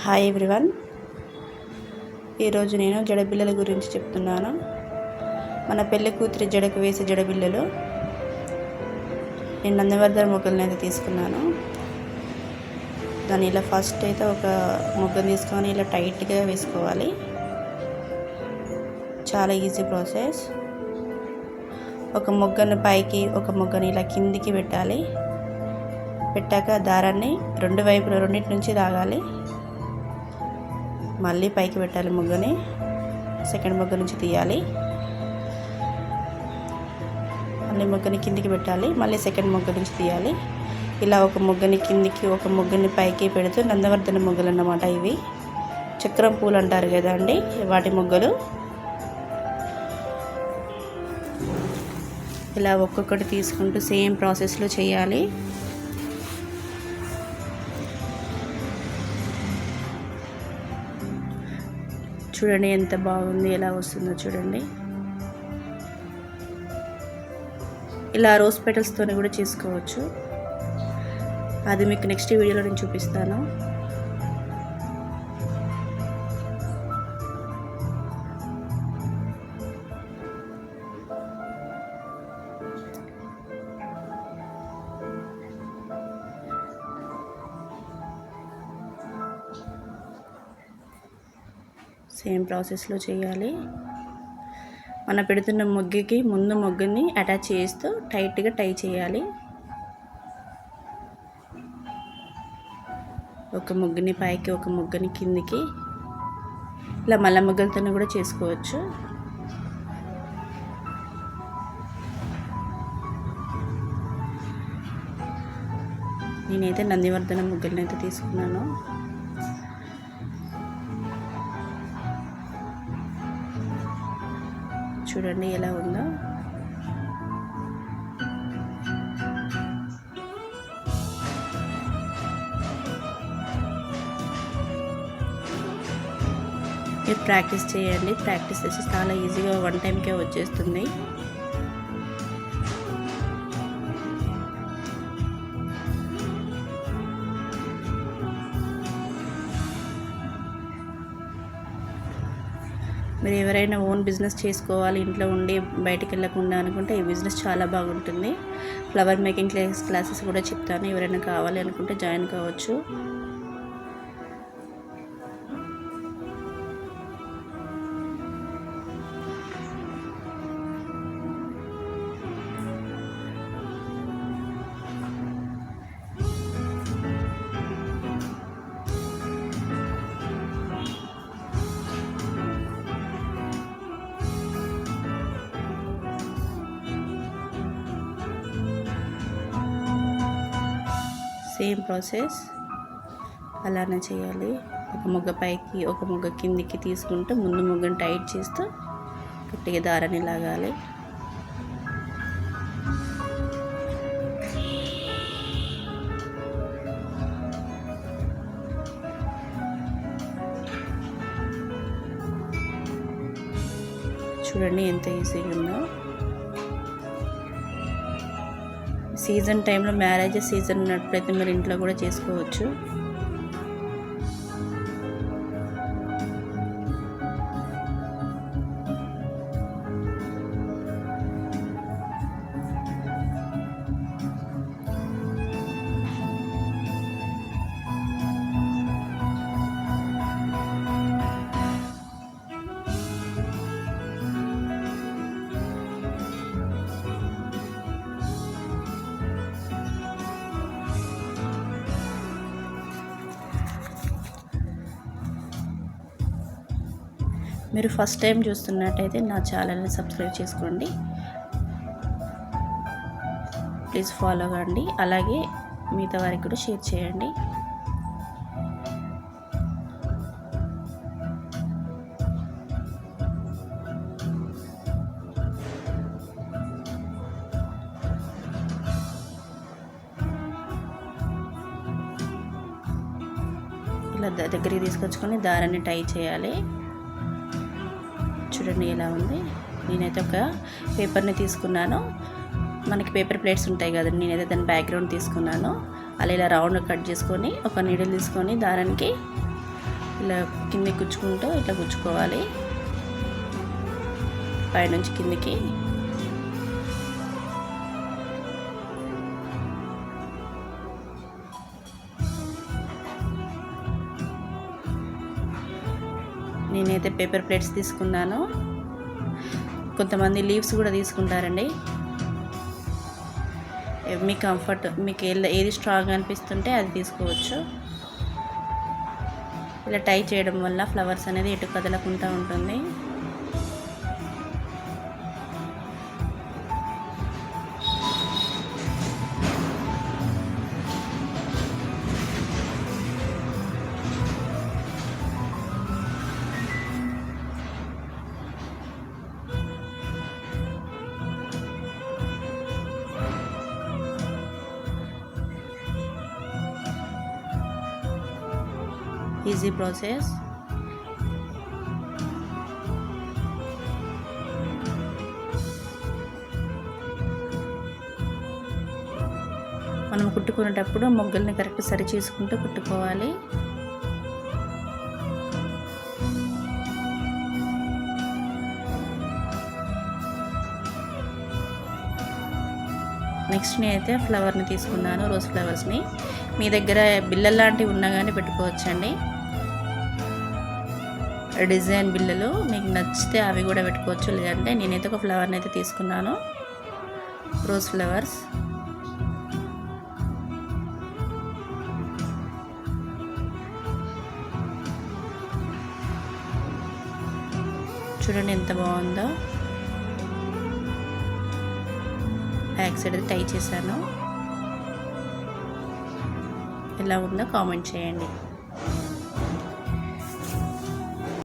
Hi everyone, ఈరోజు నేను జడబిళ్ళల గురించి చెప్తున్నాను. మన పెళ్లి కూతురి జడకు వేసే జడబిళ్ళలు. నేను నందివర్ధన మొగ్గలను అయితే తీసుకున్నాను. దాన్ని ఇలా ఫస్ట్ అయితే ఒక మొగ్గను తీసుకొని ఇలా టైట్గా వేసుకోవాలి. చాలా ఈజీ ప్రాసెస్. ఒక మొగ్గను పైకి, ఒక మొగ్గని ఇలా కిందికి పెట్టాలి. పెట్టాక దారాన్ని రెండు వైపుల రెండింటి నుంచి లాగాలి. మళ్ళీ పైకి పెట్టాలి మొగ్గని. సెకండ్ మొగ్గ నుంచి తీయాలి. మళ్ళీ మొగ్గని కిందికి పెట్టాలి. మళ్ళీ సెకండ్ మొగ్గ నుంచి తీయాలి. ఇలా ఒక మొగ్గని కిందికి, ఒక మొగ్గని పైకి పెడుతూ నందవర్ధన మొగ్గలు అన్నమాట. ఇవి చక్రం పూలు అంటారు కదా అండి, వాటి మొగ్గలు. ఇలా ఒక్కొక్కటి తీసుకుంటూ సేమ్ ప్రాసెస్లో చేయాలి. చూడండి ఎంత బాగుంది, ఎలా వస్తుందో చూడండి. ఇలా రోజ్ పెటల్స్తో కూడా చేసుకోవచ్చు. అది మీకు నెక్స్ట్ వీడియోలో నేను చూపిస్తాను. సేమ్ ప్రాసెస్లో చేయాలి. మన పెడుతున్న మొగ్గకి ముందు మొగ్గని అటాచ్ చేస్తూ టైట్గా టై చేయాలి. ఒక మొగ్గని పైకి, ఒక మొగ్గని కిందికి. ఇలా మల్ల మొగ్గలతో కూడా చేసుకోవచ్చు. నేనైతే నందివర్ధన మొగ్గలను అయితే తీసుకున్నాను. చూడండి ఎలా ఉందో. మీరు ప్రాక్టీస్ చేయండి. ప్రాక్టీస్ చేసి చాలా ఈజీగా వన్ టైంకే వచ్చేస్తుంది. మీరు ఎవరైనా ఓన్ బిజినెస్ చేసుకోవాలి, ఇంట్లో ఉండి బయటికి వెళ్ళకుండా అనుకుంటే ఈ బిజినెస్ చాలా బాగుంటుంది. ఫ్లవర్ మేకింగ్ క్లాసెస్ కూడా చెప్తాను. ఎవరైనా కావాలి అనుకుంటే జాయిన్ కావచ్చు. సేమ్ ప్రాసెస్ అలానే చేయాలి. ఒక మొగ్గ పైకి, ఒక మొగ్గ కిందికి తీసుకుంటూ ముందు మొగ్గను టైట్ చేస్తూ గట్టిగా దారాన్ని లాగాలి. చూడండి ఎంత ఈజీగా ఉందో. సీజన్ టైంలో, మ్యారేజ్ సీజన్ ఉన్నప్పుడైతే మీరు ఇంట్లో కూడా చేసుకోవచ్చు. మీరు ఫస్ట్ టైం చూస్తున్నట్టయితే నా ఛానల్ని సబ్స్క్రైబ్ చేసుకోండి. ప్లీజ్ ఫాలో కండి. అలాగే మిగతా వారికి కూడా షేర్ చేయండి. ఇలా దగ్గరికి తీసుకొచ్చుకొని దారాన్ని టై చేయాలి. చూడండి ఎలా ఉంది. నేనైతే ఒక పేపర్ని తీసుకున్నాను. మనకి పేపర్ ప్లేట్స్ ఉంటాయి కదండి, నేనైతే దాని బ్యాక్గ్రౌండ్ తీసుకున్నాను. అలా ఇలా రౌండ్ కట్ చేసుకొని ఒక నీడిల్ తీసుకొని దారానికి ఇలా కిందికి గుచ్చుకుంటూ ఇట్లా గుచ్చుకోవాలి, పైనుంచి కిందికి. నేనైతే పేపర్ ప్లేట్స్ తీసుకున్నాను. కొంతమంది లీవ్స్ కూడా తీసుకుంటారండి. మీ కంఫర్ట్, మీకు ఏది స్ట్రాంగ్ అనిపిస్తుంటే అది తీసుకోవచ్చు. ఇలా టై చేయడం వల్ల ఫ్లవర్స్ అనేది ఎటు కదలకుండా ఉంటుంది. Easy process. మనం కుట్టుకునేటప్పుడు మొగ్గల్ని కరెక్ట్ సరి చేసుకుంటూ కుట్టుకోవాలి. నెక్స్ట్ నేనైతే ఫ్లవర్ని తీసుకున్నాను, రోజ్ ఫ్లవర్స్ని. మీ దగ్గర బిళ్ళలు లాంటివి ఉన్నా కానీ పెట్టుకోవచ్చండి. డిజైన్ బిళ్ళలు మీకు నచ్చితే అవి కూడా పెట్టుకోవచ్చు. లేదంటే నేనైతే ఒక ఫ్లవర్ని అయితే తీసుకున్నాను, రోజ్ ఫ్లవర్స్. చూడండి ఎంత బాగుందో. బ్యాక్ సైడ్ అయితే టై చేశాను. ఎలా ఉందో కామెంట్ చేయండి.